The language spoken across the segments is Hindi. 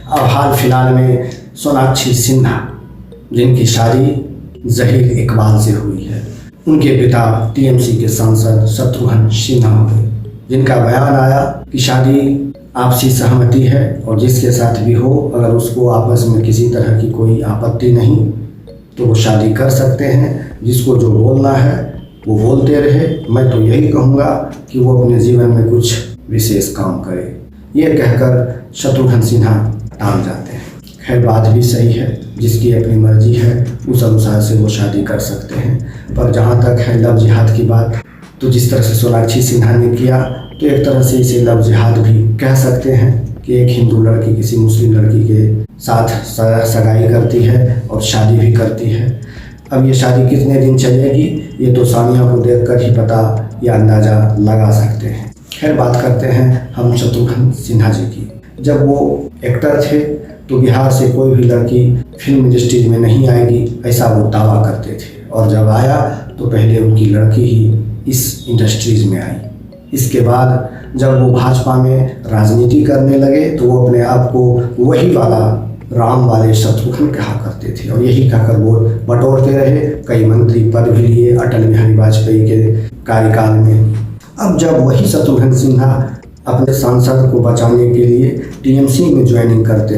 अब हाल फिलहाल में सोनाक्षी सिन्हा, जिनकी शादी ज़हीर इकबाल से हुई है, उनके पिता टीएमसी के सांसद शत्रुघ्न सिन्हा हुए, जिनका बयान आया कि शादी आपसी सहमति है और जिसके साथ भी हो, अगर उसको आपस में किसी तरह की कोई आपत्ति नहीं तो वो शादी कर सकते हैं। जिसको जो बोलना है वो बोलते रहे। मैं तो यही कहूँगा कि वो अपने जीवन में कुछ विशेष काम करे। ये कहकर शत्रुघ्न सिन्हा टाल जाते हैं। खैर, बात भी सही है, जिसकी अपनी मर्जी है उस अनुसार से वो शादी कर सकते हैं। पर जहाँ तक है लव जिहाद की बात, तो जिस तरह से सोनाक्षी सिन्हा ने किया, तो एक तरह से इसे लव जिहाद भी कह सकते हैं कि एक हिंदू लड़की किसी मुस्लिम लड़की के साथ सगाई करती है और शादी भी करती है। अब ये शादी कितने दिन चलेगी, ये तो सानिया को देखकर ही पता या अंदाज़ा लगा सकते हैं। खैर, बात करते हैं हम शत्रुघ्न सिन्हा जी की। जब वो एक्टर थे तो बिहार से कोई भी लड़की फिल्म इंडस्ट्री में नहीं आएगी, ऐसा वो दावा करते थे। और जब आया तो पहले उनकी लड़की ही इस इंडस्ट्रीज में आई। इसके बाद जब वो भाजपा में राजनीति करने लगे तो वो अपने आप को वही वाला राम वाले शत्रुघ्न कहा करते थे और यही कहकर वो बटोरते रहे। कई मंत्री पद भी लिए अटल बिहारी वाजपेयी के कार्यकाल में। अब जब वही शत्रुघ्न सिन्हा अपने सांसद को बचाने के लिए टीएमसी में ज्वाइन करते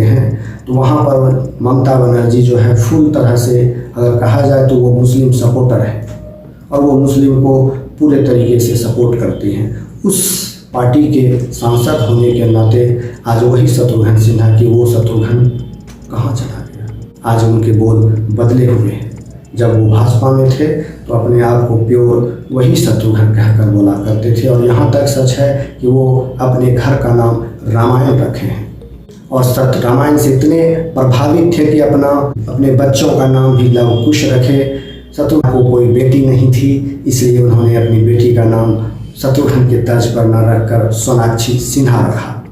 हैं तो वहाँ पर ममता बनर्जी जो है फुल तरह से अगर कहा जाए तो वो मुस्लिम सपोर्टर है और वो मुस्लिम को पूरे तरीके से सपोर्ट करती हैं। उस पार्टी के सांसद होने के नाते आज वही शत्रुघ्न सिन्हा की वो शत्रुघ्न कहाँ चला गया। आज उनके बोल बदले हुए हैं। जब वो भाजपा में थे तो अपने आप को प्योर वही शत्रुघ्न कहकर बोला करते थे और यहाँ तक सच है कि वो अपने घर का नाम रामायण रखे हैं और सत्य रामायण से इतने प्रभावित थे कि अपने बच्चों का नाम भी लव कुश रखे। शत्रुघ्न को कोई बेटी नहीं थी, इसलिए उन्होंने अपनी बेटी का नाम शत्रुघ्न के तर्ज पर न रखकर सोनाक्षी सिन्हा रखा।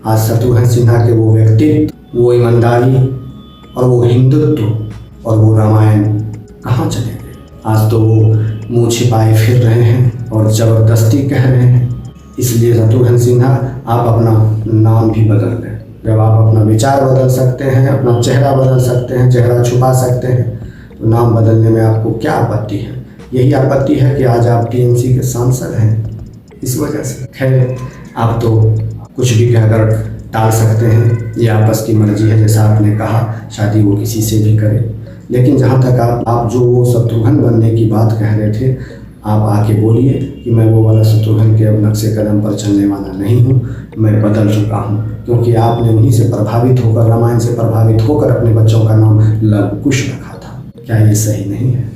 आज शत्रुघ्न सिन्हा के वो व्यक्तित्व, वो ईमानदारी और वो हिंदुत्व और वो रामायण कहाँ चले गए। आज तो वो मुँह छिपाए फिर रहे हैं और ज़बरदस्ती कह रहे हैं। इसलिए शत्रुघ्न सिन्हा, आप अपना नाम भी बदल लें। जब आप अपना विचार बदल सकते हैं, अपना चेहरा बदल सकते हैं, चेहरा छुपा सकते हैं, तो नाम बदलने में आपको क्या आपत्ति है। यही आपत्ति है कि आज आप टीएमसी के सांसद हैं, इस वजह से। खैर, आप तो कुछ भी कहकर टाल सकते हैं, ये आपस की मर्जी है। जैसा आपने कहा, शादी वो किसी से भी करे, लेकिन जहाँ तक आप जो वो शत्रुघ्न बनने की बात कह रहे थे, आप आके बोलिए कि मैं वो वाला शत्रुघ्न के अब नक्शे कदम पर चलने वाला नहीं हूँ, मैं बदल चुका हूँ। क्योंकि आपने उन्हीं से प्रभावित होकर, रामायण से प्रभावित होकर अपने बच्चों का नाम लव कुश रखा था। क्या ये सही नहीं है?